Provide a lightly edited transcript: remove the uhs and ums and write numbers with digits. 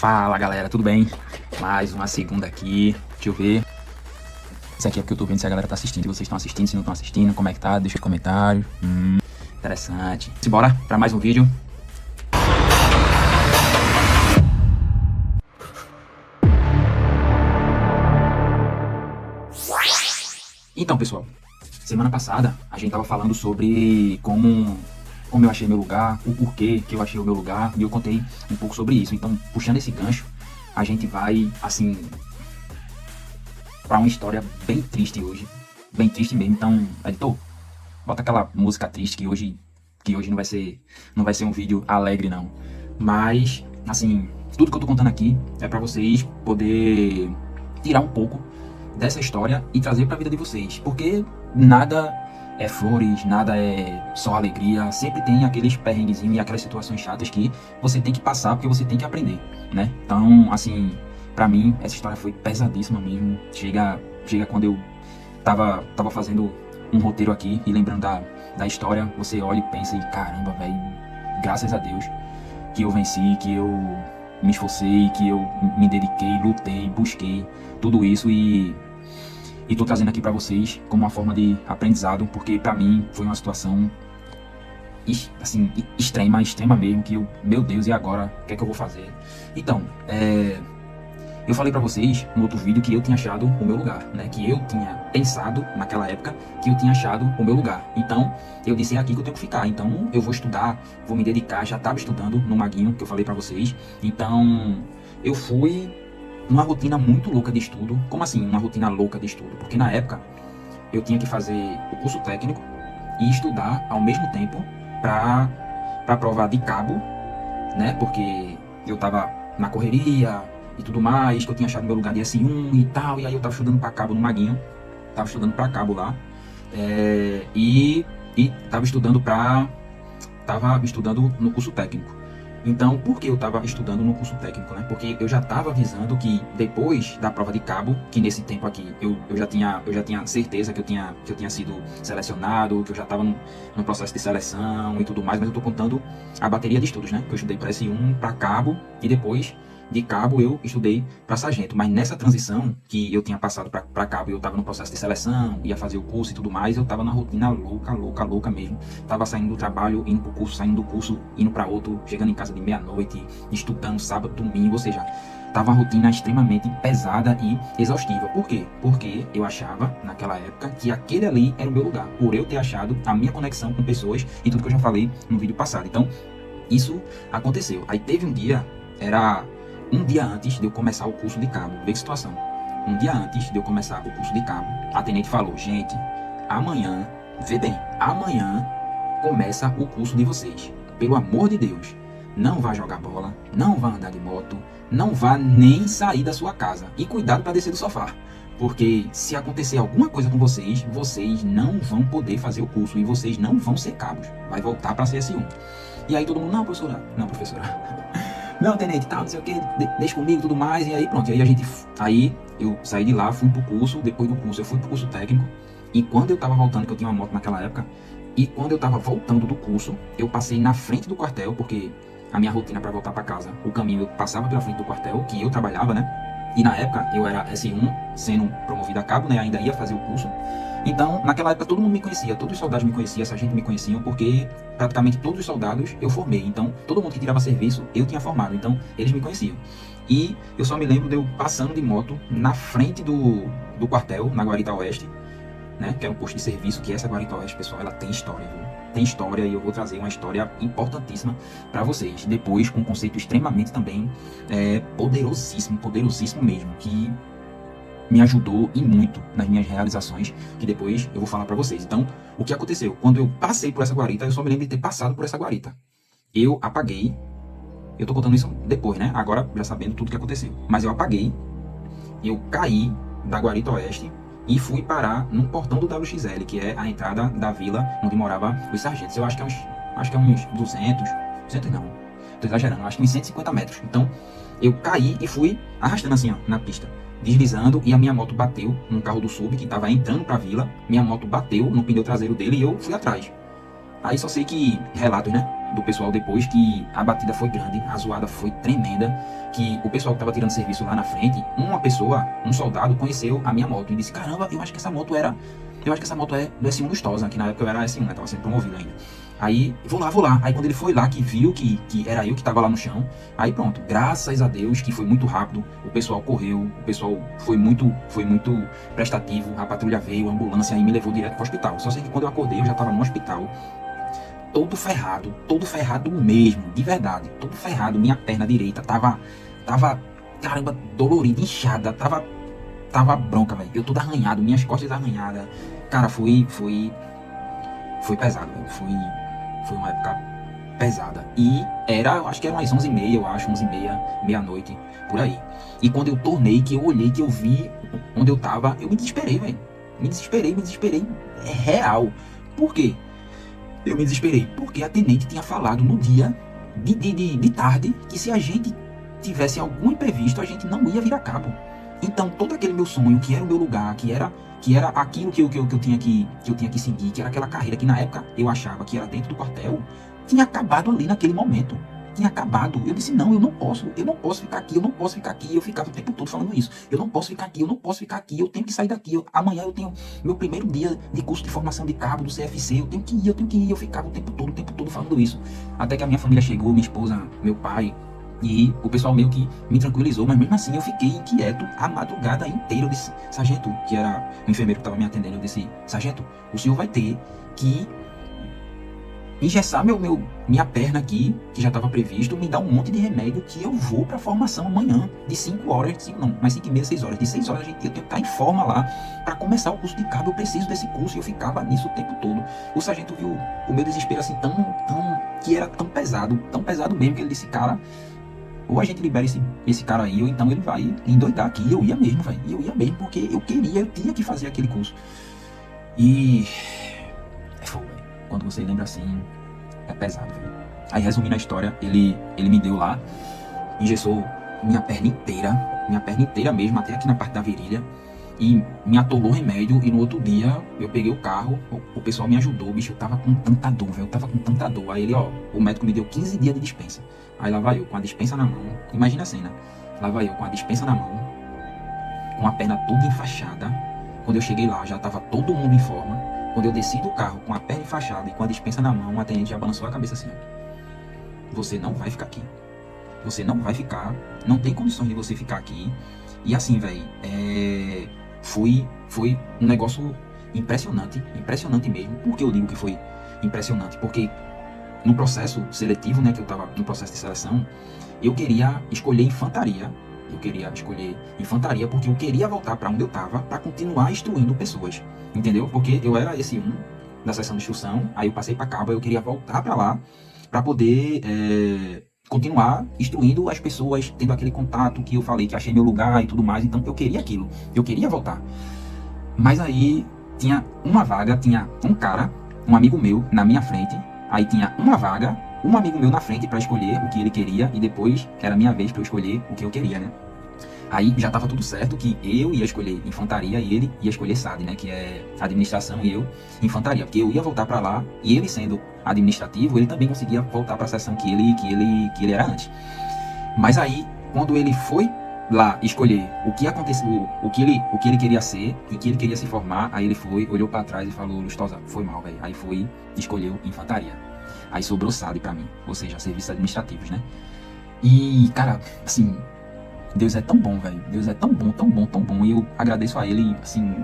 Fala galera, tudo bem? Mais uma segunda aqui, deixa eu ver. Isso aqui é porque eu tô vendo se a galera tá assistindo. Se vocês estão assistindo, se não estão assistindo, como é que tá? Deixa aí comentário. Interessante. Simbora pra mais um vídeo. Então pessoal, semana passada a gente tava falando sobre como eu achei meu lugar, o porquê que eu achei o meu lugar, e eu contei um pouco sobre isso. Então, puxando esse gancho, a gente vai, assim, pra uma história bem triste hoje. Bem triste mesmo. Então, editor, bota aquela música triste que hoje não vai ser um vídeo alegre, não. Mas, assim, tudo que eu tô contando aqui é pra vocês poder tirar um pouco dessa história e trazer pra vida de vocês. Porque nada é flores, nada é só alegria. Sempre tem aqueles perrenguezinhos e aquelas situações chatas que você tem que passar porque você tem que aprender, né? Então, assim, pra mim, essa história foi pesadíssima mesmo. Chega quando eu tava fazendo um roteiro aqui e lembrando da história, você olha e pensa e caramba, velho, graças a Deus que eu venci, que eu me esforcei, que eu me dediquei, lutei, busquei tudo isso e tô trazendo aqui pra vocês como uma forma de aprendizado, porque pra mim foi uma situação assim, extrema mesmo, que eu, meu Deus, e agora? O que é que eu vou fazer? Então, eu falei pra vocês no outro vídeo que eu tinha achado o meu lugar, né? Que eu tinha pensado naquela época que eu tinha achado o meu lugar. Então, eu disse, é aqui que eu tenho que ficar. Então, eu vou estudar, vou me dedicar. Já estava estudando no Maguinho, que eu falei pra vocês. Então, eu fui numa rotina muito louca de estudo. Como assim, uma rotina louca de estudo? Porque na época, eu tinha que fazer o curso técnico e estudar ao mesmo tempo pra prova de cabo, né? Porque eu tava na correria e tudo mais, que eu tinha achado meu lugar de S1 e tal, e aí eu tava estudando pra cabo no Maguinho, tava estudando pra cabo lá, e tava estudando no curso técnico. Então, por que eu estava estudando no curso técnico, né? Porque eu já estava avisando que depois da prova de cabo, que nesse tempo aqui eu já tinha certeza que eu tinha sido selecionado, que eu já estava no processo de seleção e tudo mais, mas eu estou contando a bateria de estudos, né? Que eu estudei para S1, para cabo, e depois de cabo eu estudei para sargento. Mas nessa transição que eu tinha passado para cabo, eu estava no processo de seleção, ia fazer o curso e tudo mais, eu estava na rotina louca mesmo. Tava saindo do trabalho, indo pro curso, saindo do curso, indo para outro, chegando em casa de meia-noite, estudando sábado, domingo, ou seja, tava uma rotina extremamente pesada e exaustiva. Por quê? Porque eu achava, naquela época, que aquele ali era o meu lugar, por eu ter achado a minha conexão com pessoas e tudo que eu já falei no vídeo passado. Então, isso aconteceu. Aí teve um dia, era um dia antes de eu começar o curso de cabo, vê que situação. Um dia antes de eu começar o curso de cabo, a tenente falou, gente, amanhã, vê bem, amanhã começa o curso de vocês. Pelo amor de Deus, não vá jogar bola, não vá andar de moto, não vá nem sair da sua casa. E cuidado para descer do sofá, porque se acontecer alguma coisa com vocês, vocês não vão poder fazer o curso e vocês não vão ser cabos. Vai voltar para CS1. E aí todo mundo, não, professora, não, tenente, tal, não sei o que, deixa comigo e tudo mais, e aí pronto, aí eu saí de lá, fui pro curso, depois do curso eu fui pro curso técnico, e quando eu tava voltando, que eu tinha uma moto naquela época, e quando eu tava voltando do curso, eu passei na frente do quartel, porque a minha rotina para voltar para casa, o caminho eu passava pela frente do quartel, que eu trabalhava, né, e na época eu era S1, sendo promovido a cabo, né, ainda ia fazer o curso. Então, naquela época todo mundo me conhecia, todos os soldados me conheciam, essa gente me conheciam, porque praticamente todos os soldados eu formei. Então, todo mundo que tirava serviço, eu tinha formado, então eles me conheciam. E eu só me lembro de eu passando de moto na frente do quartel, na Guarita Oeste, né, que era um posto de serviço, que essa Guarita Oeste, pessoal, ela tem história, viu? Tem história, e eu vou trazer uma história importantíssima para vocês. Depois, com um conceito extremamente também poderosíssimo mesmo, que me ajudou e muito nas minhas realizações, que depois eu vou falar pra vocês. Então, o que aconteceu? Quando eu passei por essa guarita, eu só me lembro de ter passado por essa guarita. Eu apaguei, eu tô contando isso depois, né? Agora, já sabendo tudo que aconteceu. Mas eu apaguei, eu caí da Guarita Oeste e fui parar num portão do WXL, que é a entrada da vila onde morava os sargentos. Eu acho que é uns 200 não, tô exagerando, eu acho que uns 150 metros. Então, eu caí e fui arrastando assim, ó, na pista, deslizando, e a minha moto bateu num carro do sub que estava entrando pra vila. Minha moto bateu no pneu traseiro dele e eu fui atrás. Aí só sei que, relatos, né? do pessoal depois que a batida foi grande, a zoada foi tremenda, que o pessoal que tava tirando serviço lá na frente, uma pessoa, um soldado, conheceu a minha moto e disse, caramba, eu acho que essa moto é do S1 Lustosa, que na época eu era S1, né, tava sendo promovido ainda. Aí, vou lá. Aí quando ele foi lá, que viu que era eu que tava lá no chão, aí pronto, graças a Deus, que foi muito rápido, o pessoal correu, o pessoal foi muito prestativo, a patrulha veio, a ambulância, aí me levou direto pro hospital. Só sei que quando eu acordei, eu já tava no hospital, todo ferrado mesmo, de verdade, todo ferrado, minha perna direita tava, caramba, dolorida, inchada, tava bronca, velho, eu todo arranhado, minhas costas arranhadas, cara, foi pesado, velho, foi uma época pesada. E eu acho que era umas 11h30, eu acho, 11h30, meia-noite, por aí. E quando eu tornei, que eu olhei, que eu vi onde eu tava, eu me desesperei, velho. Me desesperei. É real. Por quê? Eu me desesperei. Porque a tenente tinha falado no dia de tarde que se a gente tivesse algum imprevisto, a gente não ia vir a cabo. Então, todo aquele meu sonho, que era o meu lugar, que era aquilo que eu tinha que seguir, que era aquela carreira que na época eu achava que era dentro do quartel, tinha acabado ali naquele momento. Tinha acabado. Eu disse, não, eu não posso ficar aqui, E eu ficava o tempo todo falando isso. Eu não posso ficar aqui, eu tenho que sair daqui. Amanhã eu tenho meu primeiro dia de curso de formação de cabo do CFC, eu tenho que ir. Eu ficava o tempo todo falando isso. Até que a minha família chegou, minha esposa, meu pai, e o pessoal meio que me tranquilizou, mas mesmo assim eu fiquei inquieto a madrugada inteira. Eu disse, sargento, que era o enfermeiro que estava me atendendo, eu disse, sargento, o senhor vai ter que engessar minha perna aqui, que já estava previsto, me dar um monte de remédio, que eu vou para a formação amanhã, de 5 horas, mais 5h30, 6 horas, de 6 horas eu tenho que estar em forma lá, para começar o curso de cabo, eu preciso desse curso, e eu ficava nisso o tempo todo. O sargento viu o meu desespero assim, que era tão pesado mesmo, que ele disse, cara, ou a gente libera esse cara aí, ou então ele vai endoidar aqui. Eu ia mesmo, velho. Eu ia mesmo, porque eu tinha que fazer aquele curso. E é fogo, velho. Quando você lembra assim, é pesado, velho. Aí, resumindo a história, ele me deu lá, engessou minha perna inteira mesmo, até aqui na parte da virilha, e me atolou remédio. E no outro dia eu peguei o carro, o pessoal me ajudou, bicho, eu tava com tanta dor, velho, Aí ele, o médico me deu 15 dias de dispensa. Aí lá vai eu com a dispensa na mão, imagina a cena, lá vai eu com a dispensa na mão, com a perna toda enfaixada. Quando eu cheguei lá, já tava todo mundo em forma. Quando eu desci do carro com a perna enfaixada e com a dispensa na mão, a tenente já balançou a cabeça assim, você não vai ficar aqui, você não vai ficar, não tem condições de você ficar aqui. E assim, velho, foi um negócio impressionante mesmo. Por que eu digo que foi impressionante? Porque no processo seletivo, né, que eu estava no processo de seleção, eu queria escolher infantaria. Porque eu queria voltar para onde eu estava para continuar instruindo pessoas, entendeu? Porque eu era esse da seção de instrução, aí eu passei para cabo, eu queria voltar para lá para poder continuar instruindo as pessoas, tendo aquele contato que eu falei, que achei meu lugar e tudo mais. Então eu queria aquilo, eu queria voltar. Mas aí tinha uma vaga, tinha um cara, um amigo meu na minha frente. Aí tinha uma vaga, um amigo meu na frente para escolher o que ele queria, e depois era minha vez para eu escolher o que eu queria, né? Aí já tava tudo certo que eu ia escolher infantaria e ele ia escolher SAD, né? Que é administração, e eu infantaria, porque eu ia voltar para lá, e ele sendo administrativo, ele também conseguia voltar para a seção que ele era antes. Mas aí, quando ele foi lá escolher o que aconteceu, o que ele queria ser e que ele queria se formar, aí ele foi, olhou para trás e falou, Lustosa, foi mal, velho. Aí foi, escolheu infantaria. Aí sobrou SAD pra mim, ou seja, serviços administrativos, né? E, cara, assim, Deus é tão bom, velho. Deus é tão bom. E eu agradeço a ele, assim,